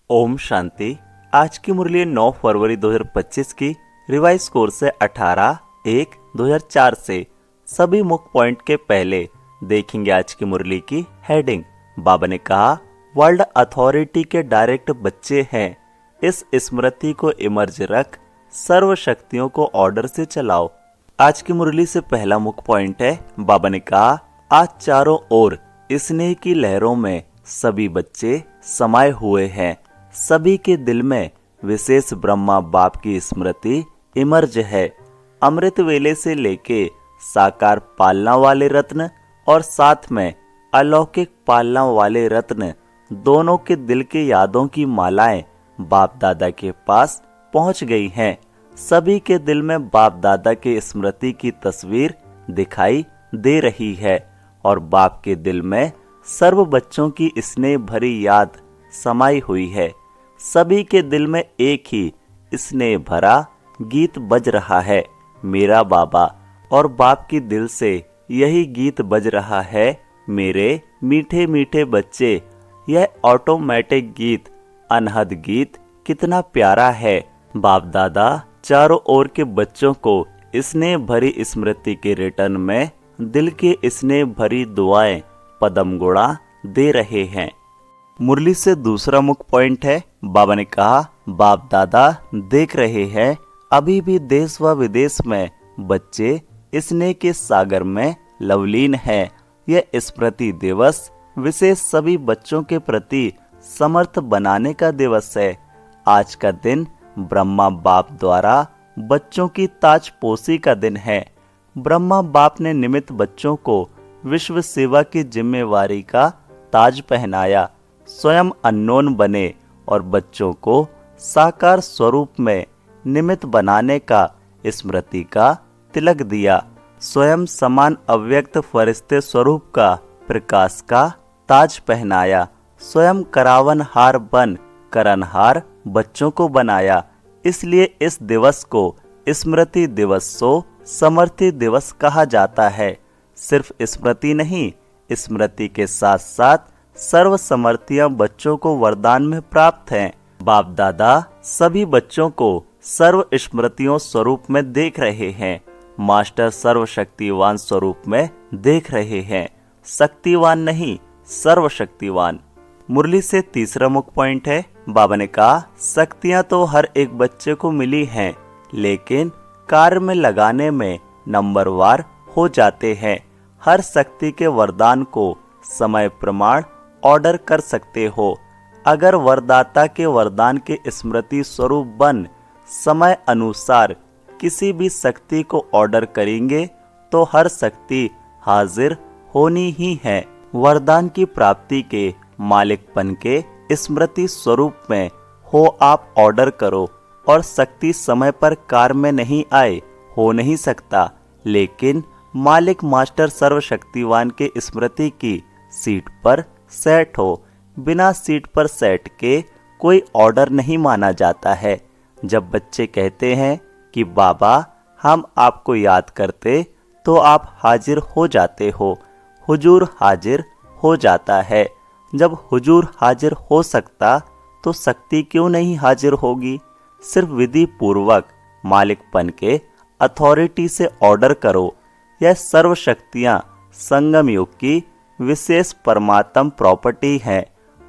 ओम शांति। आज की मुरली 9 फरवरी 2025 की रिवाइज कोर्स है 18/1/2004 से। सभी मुख्य पॉइंट के पहले देखेंगे आज की मुरली की हेडिंग। बाबा ने कहा, वर्ल्ड अथॉरिटी के डायरेक्ट बच्चे हैं। इस स्मृति को इमर्ज रख सर्व शक्तियों को ऑर्डर से चलाओ। आज की मुरली से पहला मुख्य पॉइंट है, बाबा ने कहा, आज चारों ओर स्नेह की लहरों में सभी बच्चे समाये हुए हैं। सभी के दिल में विशेष ब्रह्मा बाप की स्मृति इमर्ज है। अमृत वेले से लेके साकार पालना वाले रत्न और साथ में अलौकिक पालना वाले रत्न, दोनों के दिल के यादों की मालाएं बाप दादा के पास पहुंच गई हैं। सभी के दिल में बाप दादा के स्मृति की तस्वीर दिखाई दे रही है और बाप के दिल में सर्व बच्चों की स्नेह भरी याद समाई हुई है। सभी के दिल में एक ही स्नेह भरा गीत बज रहा है, मेरा बाबा। और बाप की दिल से यही गीत बज रहा है, मेरे मीठे मीठे बच्चे। यह ऑटोमेटिक गीत, अनहद गीत कितना प्यारा है। बाप दादा चारों ओर के बच्चों को स्नेह भरी स्मृति के रिटर्न में दिल के स्नेह भरी दुआएं पदम गुणा दे रहे हैं। मुरली से दूसरा मुख्य पॉइंट है, बाबा ने कहा, बाप दादा देख रहे हैं अभी भी देश व विदेश में बच्चे स्नेह के सागर में लवलीन हैं। यह स्मृति दिवस विशेष सभी बच्चों के प्रति समर्थ बनाने का दिवस है। आज का दिन ब्रह्मा बाप द्वारा बच्चों की ताजपोशी का दिन है। ब्रह्मा बाप ने निमित्त बच्चों को विश्व सेवा की जिम्मेवारी का ताज पहनाया, स्वयं अननोन बने और बच्चों को साकार स्वरूप में निमित्त बनाने का स्मृति का तिलक दिया। स्वयं समान अव्यक्त फरिश्ते स्वरूप का प्रकाश का ताज पहनाया। स्वयं करावन हार बन करनहार बच्चों को बनाया। इसलिए इस दिवस को स्मृति दिवस सो समर्थी दिवस कहा जाता है। सिर्फ स्मृति नहीं, स्मृति के साथ साथ सर्व समर्थियां बच्चों को वरदान में प्राप्त हैं। बाप दादा सभी बच्चों को सर्व स्मृतियों स्वरूप में देख रहे हैं। मास्टर सर्वशक्तिवान स्वरूप में देख रहे हैं, शक्तिवान नहीं, सर्वशक्तिवान। मुरली से तीसरा मुख्य पॉइंट है, बाबा ने कहा, शक्तियां तो हर एक बच्चे को मिली हैं, लेकिन कार्य में लगाने में नंबरवार हो जाते हैं। हर शक्ति के वरदान को समय प्रमाण ऑर्डर कर सकते हो। अगर वरदाता के वरदान के स्मृति स्वरूप बन समय अनुसार किसी भी शक्ति को ऑर्डर करेंगे तो हर शक्ति हाजिर होनी ही है। वरदान की प्राप्ति के मालिकपन के स्मृति स्वरूप में हो आप ऑर्डर करो और शक्ति समय पर कार्य में नहीं आए, हो नहीं सकता। लेकिन मालिक मास्टर सर्वशक्तिवान के स्मृति की सीट पर सेट हो। बिना सीट पर सेट के कोई ऑर्डर नहीं माना जाता है। जब बच्चे कहते हैं कि बाबा हम आपको याद करते, तो आप हाजिर हो जाते हो। हुजूर हाजिर हो जाता है। जब हुजूर हाजिर हो सकता तो शक्ति क्यों नहीं हाजिर होगी। सिर्फ विधि पूर्वक मालिकपन के अथॉरिटी से ऑर्डर करो। यह सर्व शक्तियाँ संगम युग की विशेष परमात्म प्रॉपर्टी है।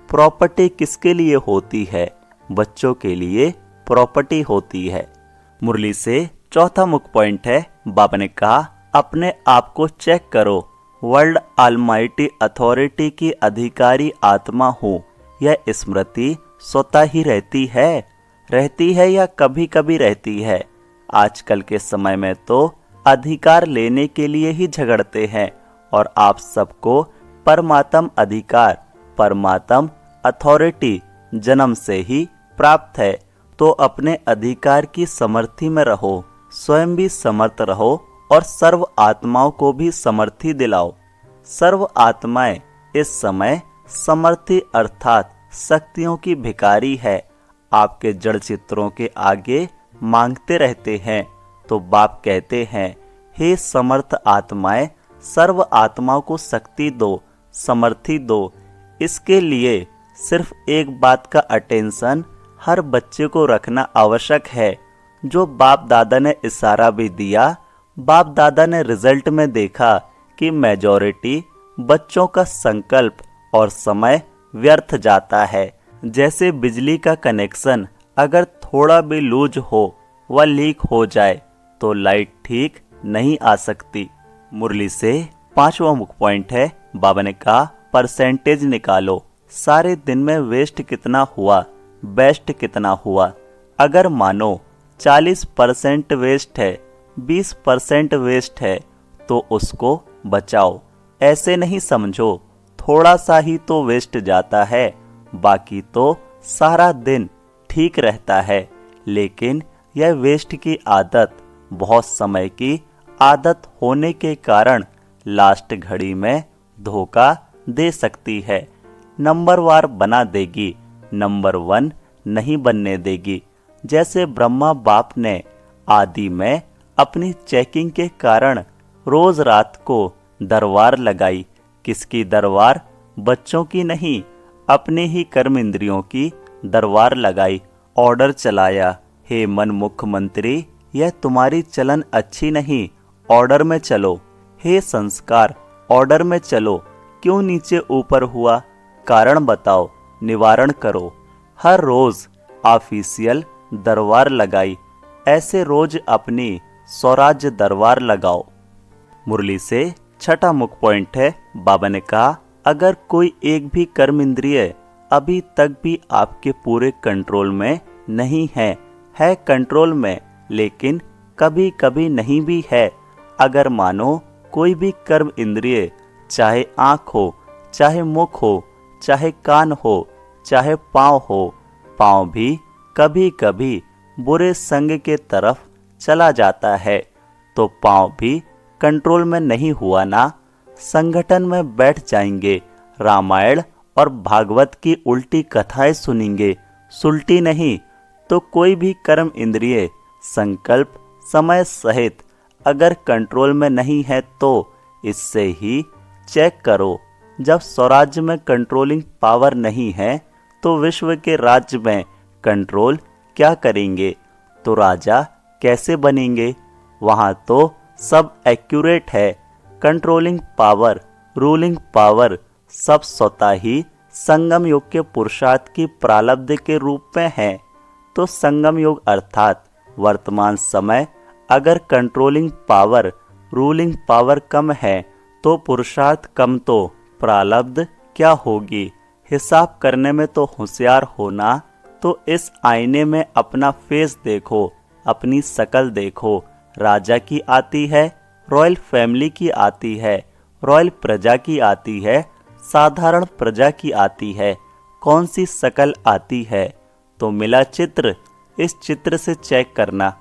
प्रॉपर्टी किसके लिए होती है? बच्चों के लिए प्रॉपर्टी होती है। मुरली से चौथा मुख्य पॉइंट है, बाबा ने कहा, अपने आप को चेक करो। वर्ल्ड ऑलमाइटी अथॉरिटी की अधिकारी आत्मा हूँ। यह स्मृति स्वतः ही रहती है या कभी कभी रहती है। आजकल के समय में तो अधिकार लेने के लिए ही झगड़ते हैं और आप सबको परमात्म अधिकार, परमात्म अथॉरिटी जन्म से ही प्राप्त है। तो अपने अधिकार की समर्थी में रहो, स्वयं भी समर्थ रहो और सर्व आत्माओं को भी समर्थी दिलाओ। सर्व आत्माएं इस समय समर्थी अर्थात शक्तियों की भिखारी है। आपके जड़ चित्रों के आगे मांगते रहते हैं तो बाप कहते हैं, हे समर्थ आत्माएं, सर्व आत्माओं को शक्ति दो, समर्थी दो। इसके लिए सिर्फ एक बात का अटेंशन हर बच्चे को रखना आवश्यक है, जो बाप दादा ने इशारा भी दिया। बाप दादा ने रिजल्ट में देखा कि मेजॉरिटी बच्चों का संकल्प और समय व्यर्थ जाता है। जैसे बिजली का कनेक्शन अगर थोड़ा भी लूज हो व लीक हो जाए तो लाइट ठीक नहीं आ सकती। मुरली से 5वां मुख्य पॉइंट है, बाबा ने कहा परसेंटेज निकालो, सारे दिन में वेस्ट कितना हुआ, बेस्ट कितना हुआ। अगर मानो 40% वेस्ट है, 20% वेस्ट है, तो उसको बचाओ। ऐसे नहीं समझो थोड़ा सा ही तो वेस्ट जाता है, बाकी तो सारा दिन ठीक रहता है। लेकिन यह वेस्ट की आदत बहुत समय की आदत होने के कारण लास्ट घड़ी में धोखा दे सकती है। नंबरवार बना देगी, नंबर 1 नहीं बनने देगी। जैसे ब्रह्मा बाप ने आदि में अपनी चेकिंग के कारण रोज रात को दरबार लगाई। किसकी दरबार? बच्चों की नहीं, अपने ही कर्म इंद्रियों की दरबार लगाई। ऑर्डर चलाया, हे मन मुख्यमंत्री, यह तुम्हारी चलन अच्छी नहीं, ऑर्डर में चलो। हे संस्कार, ऑर्डर में चलो, क्यों नीचे ऊपर हुआ, कारण बताओ, निवारण करो। हर रोज ऑफिशियल दरबार लगाई, ऐसे रोज अपनी स्वराज्य दरबार लगाओ। मुरली से 6वां मुख्य पॉइंट है, बाबा ने कहा अगर कोई एक भी कर्म इंद्रिय अभी तक भी आपके पूरे कंट्रोल में नहीं है कंट्रोल में, लेकिन कभी कभी नहीं भी है। अगर मानो कोई भी कर्म इंद्रिय, चाहे आँख हो, चाहे मुख हो, चाहे कान हो, चाहे पाँव हो, पाँव भी कभी कभी बुरे संग के तरफ चला जाता है, तो पाँव भी कंट्रोल में नहीं हुआ ना। संगठन में बैठ जाएंगे, रामायण और भागवत की उल्टी कथाएं सुनेंगे, सुलटी नहीं। तो कोई भी कर्म इंद्रिय संकल्प समय सहित अगर कंट्रोल में नहीं है तो इससे ही चेक करो। जब स्वराज्य में कंट्रोलिंग पावर नहीं है तो विश्व के राज्य में कंट्रोल क्या करेंगे? तो राजा कैसे बनेंगे? वहाँ तो सब एक्यूरेट है। कंट्रोलिंग पावर, रूलिंग पावर सब स्वतः ही संगम योग के पुरुषार्थ की प्रारब्ध के रूप में है। तो संगम योग अर्थात वर्तमान समय अगर कंट्रोलिंग पावर, रूलिंग पावर कम है तो पुरुषार्थ कम, तो प्रारब्ध क्या होगी? हिसाब करने में तो होशियार होना। तो इस आईने में अपना फेस देखो, अपनी शकल देखो। राजा की आती है, रॉयल फैमिली की आती है, रॉयल प्रजा की आती है, साधारण प्रजा की आती है, कौन सी शकल आती है? तो मिला चित्र, इस चित्र से चेक करना।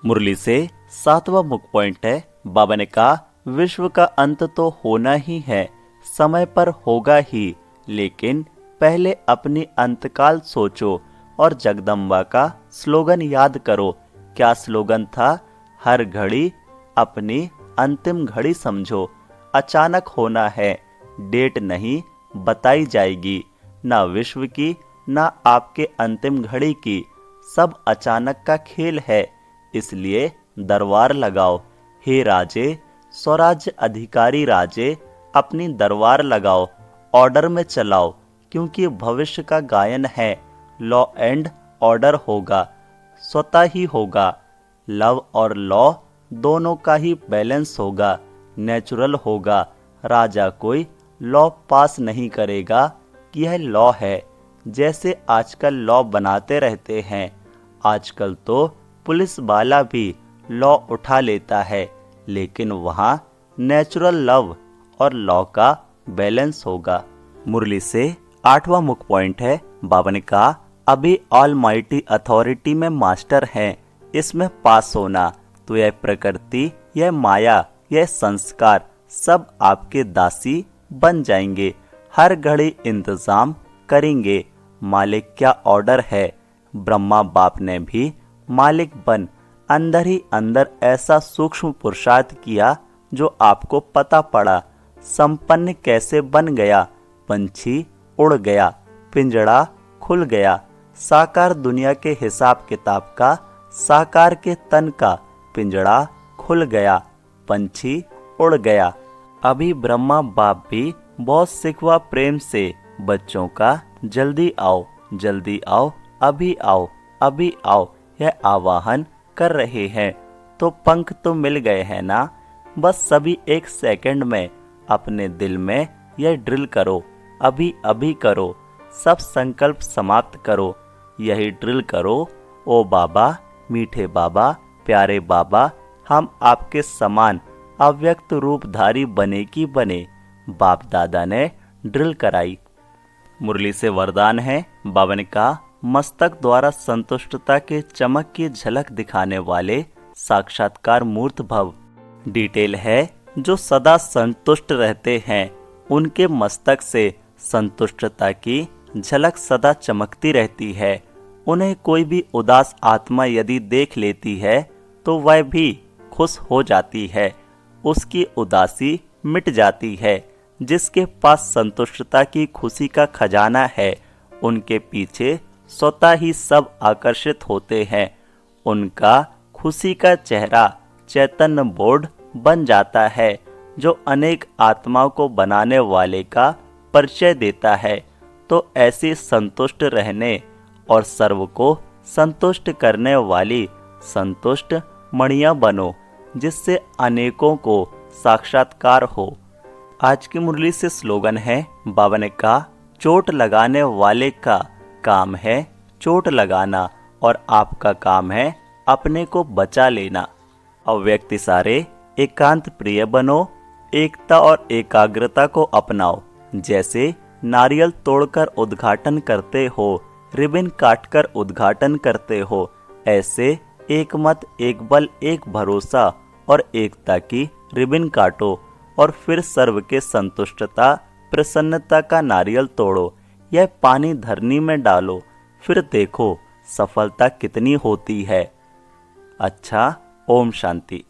मुरली से 7वां मुख्य पॉइंट है, बाबा ने कहा विश्व का अंत तो होना ही है, समय पर होगा ही, लेकिन पहले अपनी अंतकाल सोचो और जगदम्बा का स्लोगन याद करो। क्या स्लोगन था? हर घड़ी अपनी अंतिम घड़ी समझो। अचानक होना है, डेट नहीं बताई जाएगी, ना विश्व की ना आपके अंतिम घड़ी की, सब अचानक का खेल है। इसलिए दरबार लगाओ। हे राजे, स्वराज्य अधिकारी राजे, अपनी दरबार लगाओ, ऑर्डर में चलाओ, क्योंकि भविष्य का गायन है। लॉ एंड ऑर्डर होगा, स्वतः ही होगा। लव और लॉ दोनों का ही बैलेंस होगा, नेचुरल होगा। राजा कोई लॉ पास नहीं करेगा कि यह लॉ है, जैसे आजकल लॉ बनाते रहते हैं। आजकल तो पुलिस वाला भी लॉ उठा लेता है, लेकिन वहाँ नेचुरल लव और लॉ का बैलेंस होगा। मुरली से 8वां मुख्य पॉइंट है, बाबा ने कहा अभी ऑल माइटी अथॉरिटी में मास्टर हैं, इसमें पास होना। तो यह प्रकृति, यह माया, यह संस्कार सब आपके दासी बन जाएंगे। हर घड़ी इंतजाम करेंगे। मालिक क्या ऑर्डर है? ब्रह्मा बाप ने भी मालिक बन अंदर ही अंदर ऐसा सूक्ष्म पुरुषार्थ किया जो आपको पता पड़ा। संपन्न कैसे बन गया? पंछी उड़ गया, पिंजड़ा खुल गया। साकार दुनिया के हिसाब किताब का, साकार के तन का पिंजड़ा खुल गया। पंछी उड़ गया। अभी ब्रह्मा बाप भी बहुत सिखवा प्रेम से बच्चों का जल्दी आओ, अभी आओ, अभी आओ यह आवाहन कर रहे हैं। तो पंख तो मिल गए हैं ना। बस सभी एक सेकंड में अपने दिल में यह ड्रिल करो, अभी अभी करो, सब संकल्प समाप्त करो, यही ड्रिल करो। ओ बाबा, मीठे बाबा, प्यारे बाबा, हम आपके समान अव्यक्त रूपधारी बने की बने। बाप दादा ने ड्रिल कराई। मुरली से वरदान है। बाबा ने कहा, मस्तक द्वारा संतुष्टता के चमक की झलक दिखाने वाले साक्षात्कार मूर्त भव। डिटेल है, जो सदा संतुष्ट रहते हैं उनके मस्तक से संतुष्टता की झलक सदा चमकती रहती है। उन्हें कोई भी उदास आत्मा यदि देख लेती है तो वह भी खुश हो जाती है, उसकी उदासी मिट जाती है। जिसके पास संतुष्टता की खुशी का खजाना है, उनके पीछे स्वतः ही सब आकर्षित होते हैं। उनका खुशी का चेहरा चैतन्य बोर्ड बन जाता है, जो अनेक आत्माओं को बनाने वाले का परिचय देता है। तो ऐसी संतुष्ट रहने और सर्व को संतुष्ट करने वाली संतुष्ट मणियां बनो, जिससे अनेकों को साक्षात्कार हो। आज की मुरली से स्लोगन है। बाबा ने कहा, चोट लगाने वाले का काम है चोट लगाना और आपका काम है अपने को बचा लेना। अव्यक्त इशारे, एकांत प्रिय बनो, एकता और एकाग्रता को अपनाओ। जैसे नारियल तोड़कर उद्घाटन करते हो, रिबन काटकर उद्घाटन करते हो, ऐसे एक मत, एक बल, एक भरोसा और एकता की रिबन काटो और फिर सर्व के संतुष्टता प्रसन्नता का नारियल तोड़ो। यह पानी धरनी में डालो, फिर देखो सफलता कितनी होती है। अच्छा, ओम शांति।